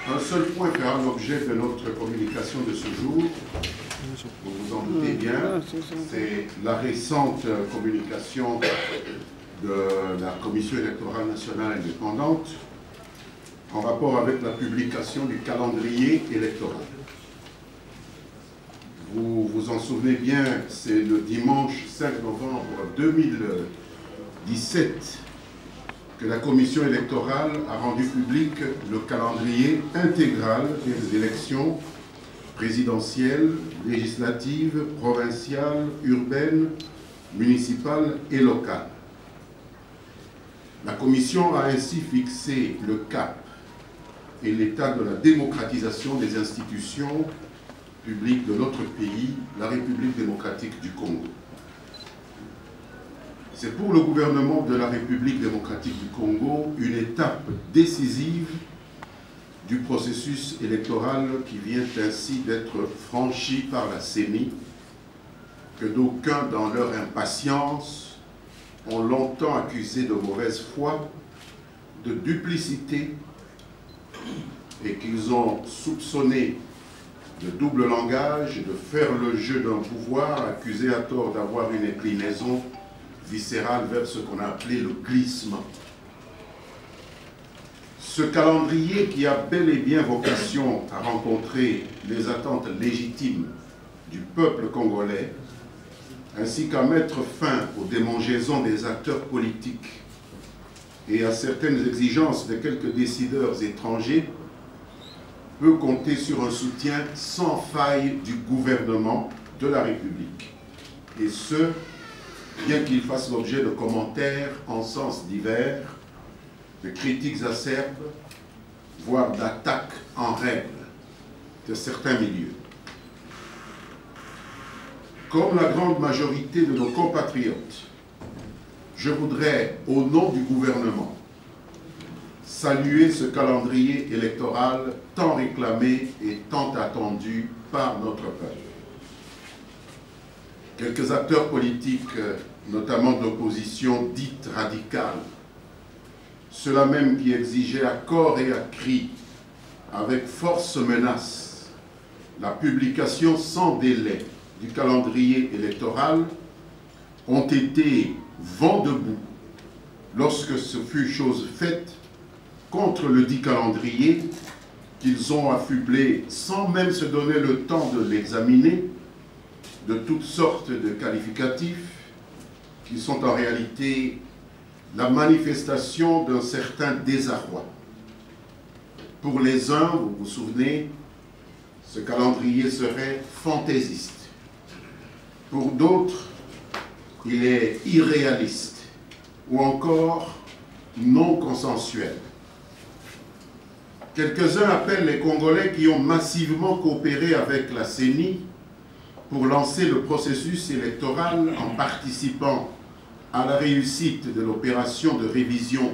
Un seul point fera l'objet de notre communication de ce jour. Vous vous en doutez bien, c'est la récente communication de la Commission électorale nationale indépendante en rapport avec la publication du calendrier électoral. Vous vous en souvenez bien, c'est le dimanche 5 novembre 2017 que la Commission électorale a rendu public le calendrier intégral des élections présidentielles, législatives, provinciales, urbaines, municipales et locales. La Commission a ainsi fixé le cap et l'état de la démocratisation des institutions publiques de notre pays, la République démocratique du Congo. C'est pour le gouvernement de la République démocratique du Congo une étape décisive du processus électoral qui vient ainsi d'être franchi par la CENI, que d'aucuns, dans leur impatience, ont longtemps accusé de mauvaise foi, de duplicité, et qu'ils ont soupçonné de double langage, de faire le jeu d'un pouvoir, accusé à tort d'avoir une inclinaison viscérale vers ce qu'on a appelé le glissement. Ce calendrier qui a bel et bien vocation à rencontrer les attentes légitimes du peuple congolais, ainsi qu'à mettre fin aux démangeaisons des acteurs politiques et à certaines exigences de quelques décideurs étrangers, peut compter sur un soutien sans faille du gouvernement de la République. Et ce, bien qu'il fasse l'objet de commentaires en sens divers, de critiques acerbes, voire d'attaques en règle de certains milieux. Comme la grande majorité de nos compatriotes, je voudrais, au nom du gouvernement, saluer ce calendrier électoral tant réclamé et tant attendu par notre peuple. Quelques acteurs politiques, notamment d'opposition dite radicale, ceux-là même qui exigeaient à corps et à cri, avec force menace, la publication sans délai du calendrier électoral, ont été vent debout lorsque ce fut chose faite contre le dit calendrier qu'ils ont affublé sans même se donner le temps de l'examiner de toutes sortes de qualificatifs qui sont en réalité la manifestation d'un certain désarroi. Pour les uns, vous vous souvenez, ce calendrier serait fantaisiste. Pour d'autres, il est irréaliste ou encore non consensuel. Quelques-uns appellent les Congolais qui ont massivement coopéré avec la CENI pour lancer le processus électoral en participant à la réussite de l'opération de révision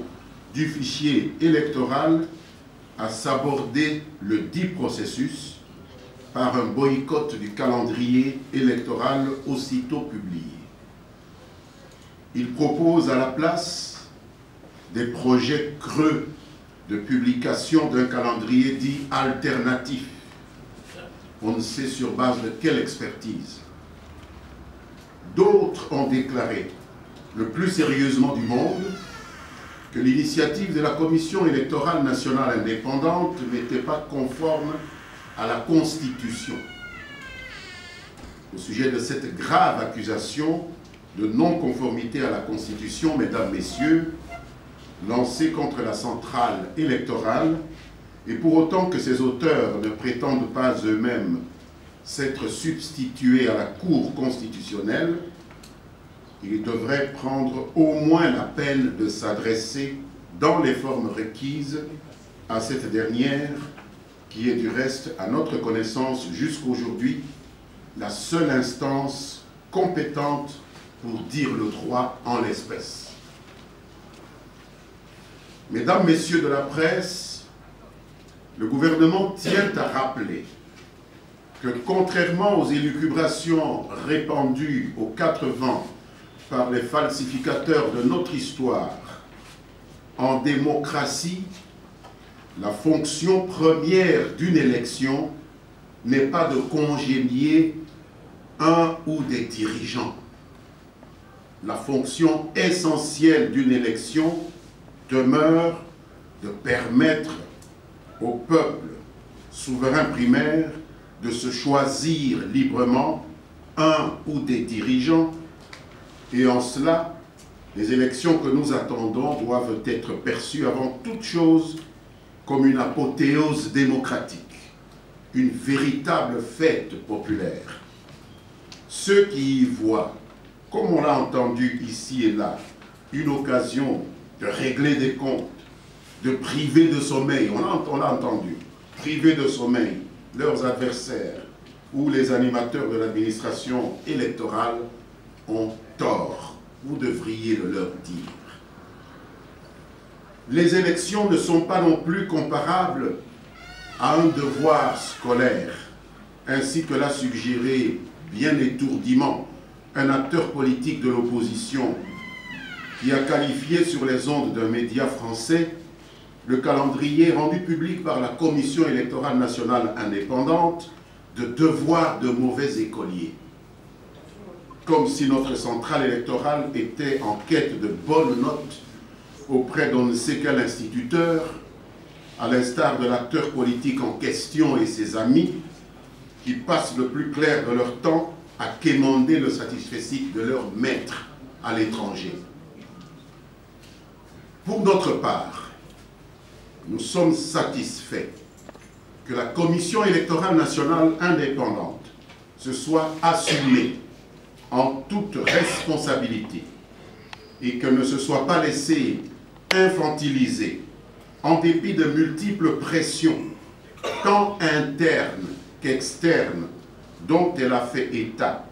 du fichier électoral à s'aborder le dit processus par un boycott du calendrier électoral aussitôt publié. Il propose à la place des projets creux de publication d'un calendrier dit alternatif. On ne sait sur base de quelle expertise. D'autres ont déclaré, le plus sérieusement du monde, que l'initiative de la Commission électorale nationale indépendante n'était pas conforme à la Constitution. Au sujet de cette grave accusation de non-conformité à la Constitution, mesdames, messieurs, lancée contre la centrale électorale, et pour autant que ses auteurs ne prétendent pas eux-mêmes s'être substitués à la Cour constitutionnelle, ils devraient prendre au moins la peine de s'adresser dans les formes requises à cette dernière, qui est du reste, à notre connaissance, jusqu'aujourd'hui, la seule instance compétente pour dire le droit en l'espèce. Mesdames, Messieurs de la presse, le gouvernement tient à rappeler que contrairement aux élucubrations répandues aux quatre vents par les falsificateurs de notre histoire, en démocratie, La fonction première d'une élection n'est pas de congédier un ou des dirigeants. La fonction essentielle d'une élection demeure de permettre au peuple souverain primaire de se choisir librement un ou des dirigeants, et en cela, les élections que nous attendons doivent être perçues avant toute chose comme une apothéose démocratique, une véritable fête populaire. Ceux qui y voient, comme on l'a entendu ici et là, une occasion de régler des comptes, de priver de sommeil, on l'a entendu, priver de sommeil leurs adversaires ou les animateurs de l'administration électorale ont tort. Vous devriez le leur dire. Les élections ne sont pas non plus comparables à un devoir scolaire, ainsi que l'a suggéré bien étourdiment un acteur politique de l'opposition qui a qualifié sur les ondes d'un média français le calendrier rendu public par la Commission électorale nationale indépendante de devoir de mauvais écoliers. Comme si notre centrale électorale était en quête de bonnes notes auprès d'on ne sait quel instituteur, à l'instar de l'acteur politique en question et ses amis, qui passent le plus clair de leur temps à quémander le satisfecit de leur maître à l'étranger. Pour notre part, nous sommes satisfaits que la Commission électorale nationale indépendante se soit assumée en toute responsabilité et qu'elle ne se soit pas laissée infantiliser en dépit de multiples pressions, tant internes qu'externes, dont elle a fait état,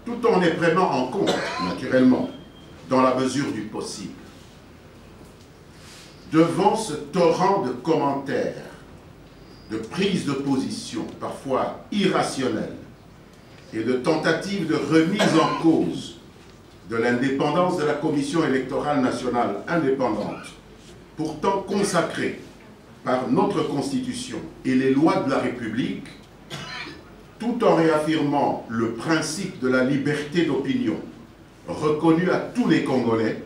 tout en les prenant en compte, naturellement, dans la mesure du possible. Devant ce torrent de commentaires, de prises de position, parfois irrationnelles, et de tentatives de remise en cause de l'indépendance de la Commission électorale nationale indépendante, pourtant consacrée par notre Constitution et les lois de la République, tout en réaffirmant le principe de la liberté d'opinion reconnu à tous les Congolais,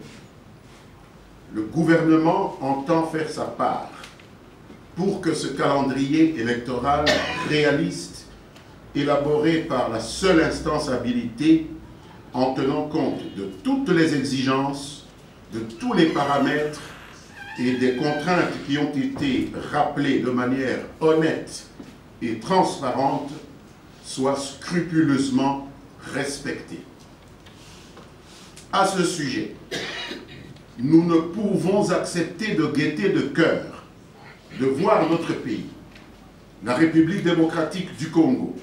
le gouvernement entend faire sa part pour que ce calendrier électoral réaliste, élaboré par la seule instance habilitée, en tenant compte de toutes les exigences, de tous les paramètres et des contraintes qui ont été rappelées de manière honnête et transparente, soit scrupuleusement respecté. À ce sujet, nous ne pouvons accepter de gaieté de cœur de voir notre pays, la République démocratique du Congo,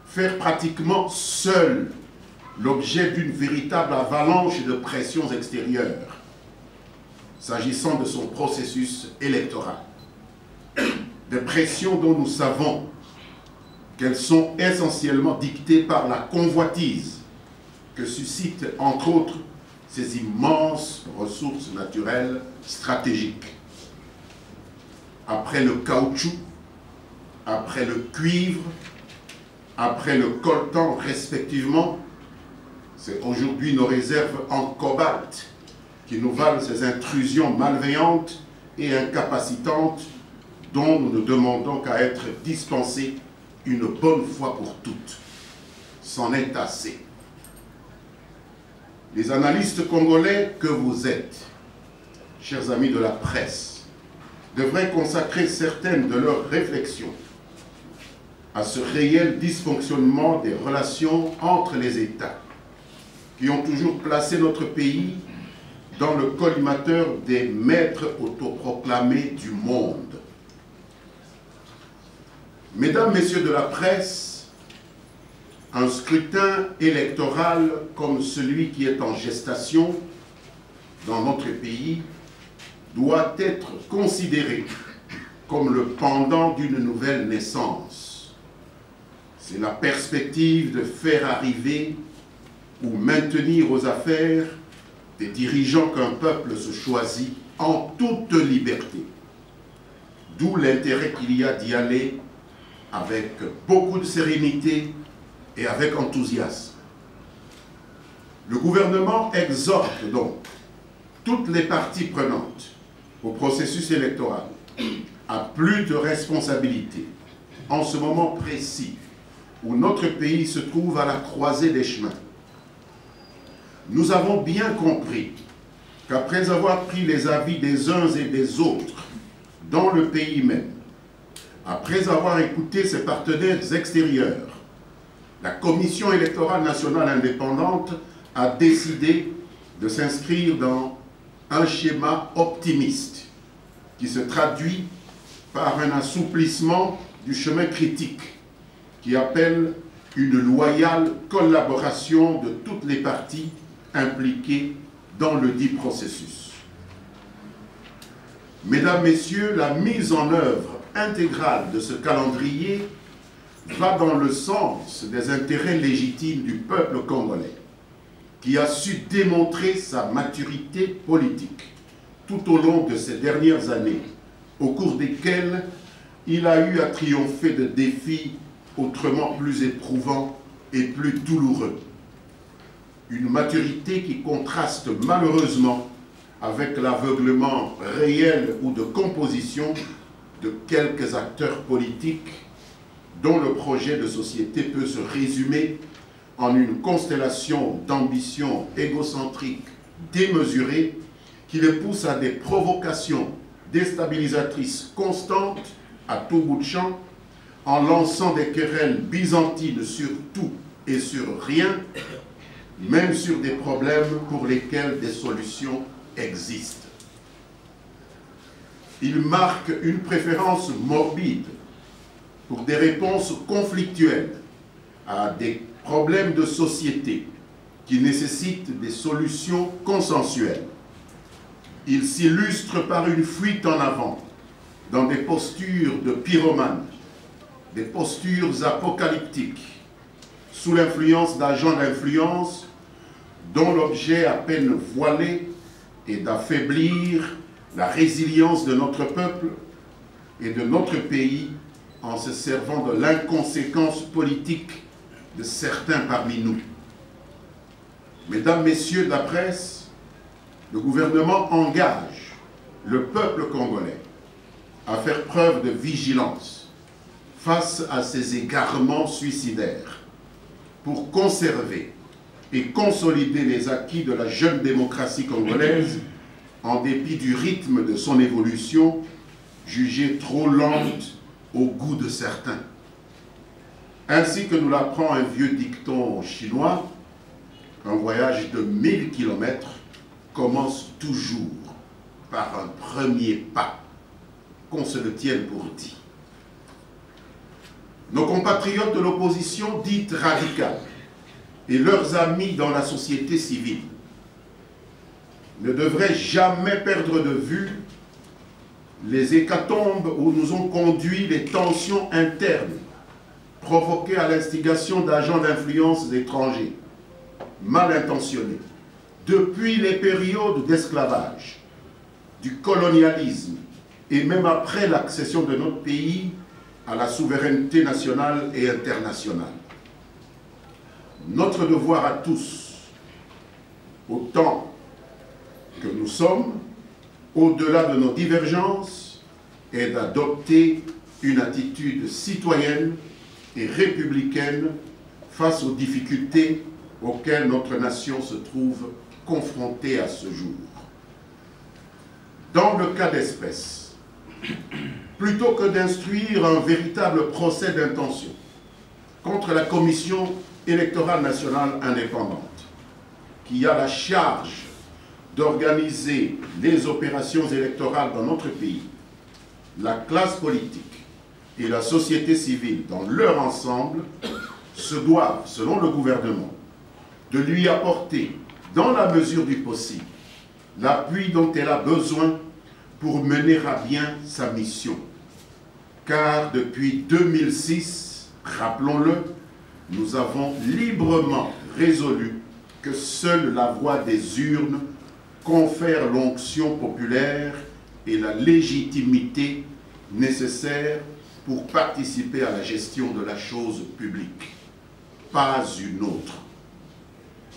faire pratiquement seul l'objet d'une véritable avalanche de pressions extérieures s'agissant de son processus électoral. Des pressions dont nous savons qu'elles sont essentiellement dictées par la convoitise que suscitent, entre autres, ces immenses ressources naturelles stratégiques. Après le caoutchouc, après le cuivre, après le coltan respectivement, c'est aujourd'hui nos réserves en cobalt qui nous valent ces intrusions malveillantes et incapacitantes dont nous ne demandons qu'à être dispensés une bonne fois pour toutes. C'en est assez. Les analystes congolais que vous êtes, chers amis de la presse, devraient consacrer certaines de leurs réflexions à ce réel dysfonctionnement des relations entre les États qui ont toujours placé notre pays dans le collimateur des maîtres autoproclamés du monde. Mesdames, Messieurs de la presse, un scrutin électoral comme celui qui est en gestation dans notre pays doit être considéré comme le pendant d'une nouvelle naissance. C'est la perspective de faire arriver ou maintenir aux affaires des dirigeants qu'un peuple se choisit en toute liberté, d'où l'intérêt qu'il y a d'y aller avec beaucoup de sérénité et avec enthousiasme. Le gouvernement exhorte donc toutes les parties prenantes au processus électoral à plus de responsabilité en ce moment précis où notre pays se trouve à la croisée des chemins. Nous avons bien compris qu'après avoir pris les avis des uns et des autres dans le pays même, après avoir écouté ses partenaires extérieurs, la Commission électorale nationale indépendante a décidé de s'inscrire dans un schéma optimiste qui se traduit par un assouplissement du chemin critique qui appelle une loyale collaboration de toutes les parties impliquées dans le dit processus. Mesdames, Messieurs, la mise en œuvre intégrale de ce calendrier va dans le sens des intérêts légitimes du peuple congolais, qui a su démontrer sa maturité politique tout au long de ces dernières années, au cours desquelles il a eu à triompher de défis autrement plus éprouvants et plus douloureux. Une maturité qui contraste malheureusement avec l'aveuglement réel ou de composition de quelques acteurs politiques dont le projet de société peut se résumer en une constellation d'ambitions égocentriques démesurées qui les poussent à des provocations déstabilisatrices constantes à tout bout de champ, en lançant des querelles byzantines sur tout et sur rien, même sur des problèmes pour lesquels des solutions existent. Il marque une préférence morbide pour des réponses conflictuelles à des problèmes de société qui nécessitent des solutions consensuelles. Il s'illustre par une fuite en avant dans des postures de pyromanes, des postures apocalyptiques, sous l'influence d'agents d'influence dont l'objet à peine voilé est d'affaiblir la résilience de notre peuple et de notre pays en se servant de l'inconséquence politique de certains parmi nous. Mesdames, Messieurs de la presse, le gouvernement engage le peuple congolais à faire preuve de vigilance face à ces égarements suicidaires pour conserver et consolider les acquis de la jeune démocratie congolaise en dépit du rythme de son évolution jugée trop lente au goût de certains. Ainsi que nous l'apprend un vieux dicton chinois, un voyage de 1000 km commence toujours par un premier pas, qu'on se le tienne pour dit. Nos compatriotes de l'opposition dite radicale et leurs amis dans la société civile ne devraient jamais perdre de vue les hécatombes où nous ont conduit les tensions internes provoquées à l'instigation d'agents d'influence étrangers, mal intentionnés, depuis les périodes d'esclavage, du colonialisme et même après l'accession de notre pays à la souveraineté nationale et internationale. Notre devoir à tous, autant que nous sommes, au-delà de nos divergences, est d'adopter une attitude citoyenne et républicaine face aux difficultés auxquelles notre nation se trouve confrontée à ce jour. Dans le cas d'espèce, plutôt que d'instruire un véritable procès d'intention contre la Commission électorale nationale indépendante, qui a la charge d'organiser les opérations électorales dans notre pays, la classe politique et la société civile dans leur ensemble se doivent, selon le gouvernement, de lui apporter, dans la mesure du possible, l'appui dont elle a besoin pour mener à bien sa mission. Car depuis 2006, rappelons-le, nous avons librement résolu que seule la voie des urnes confère l'onction populaire et la légitimité nécessaires pour participer à la gestion de la chose publique. Pas une autre.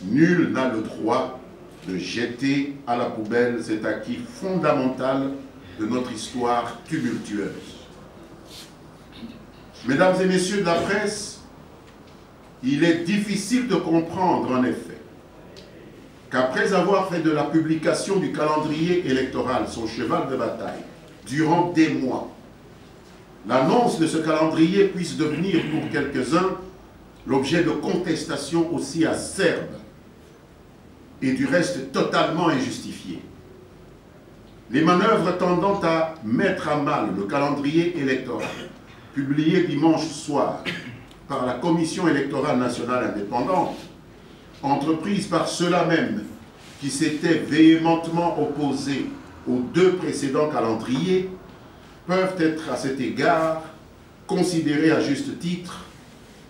Nul n'a le droit de jeter à la poubelle cet acquis fondamental de notre histoire tumultueuse. Mesdames et messieurs de la presse, il est difficile de comprendre en effet qu'après avoir fait de la publication du calendrier électoral son cheval de bataille durant des mois, l'annonce de ce calendrier puisse devenir pour quelques-uns l'objet de contestations aussi acerbes et du reste totalement injustifiées. Les manœuvres tendant à mettre à mal le calendrier électoral, publié dimanche soir par la Commission électorale nationale indépendante, entreprise par ceux-là même qui s'étaient véhémentement opposés aux deux précédents calendriers, peuvent être à cet égard considérées à juste titre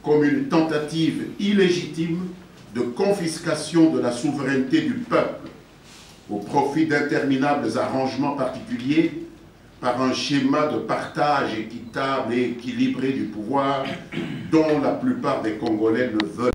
comme une tentative illégitime de confiscation de la souveraineté du peuple au profit d'interminables arrangements particuliers par un schéma de partage équitable et équilibré du pouvoir dont la plupart des Congolais ne veulent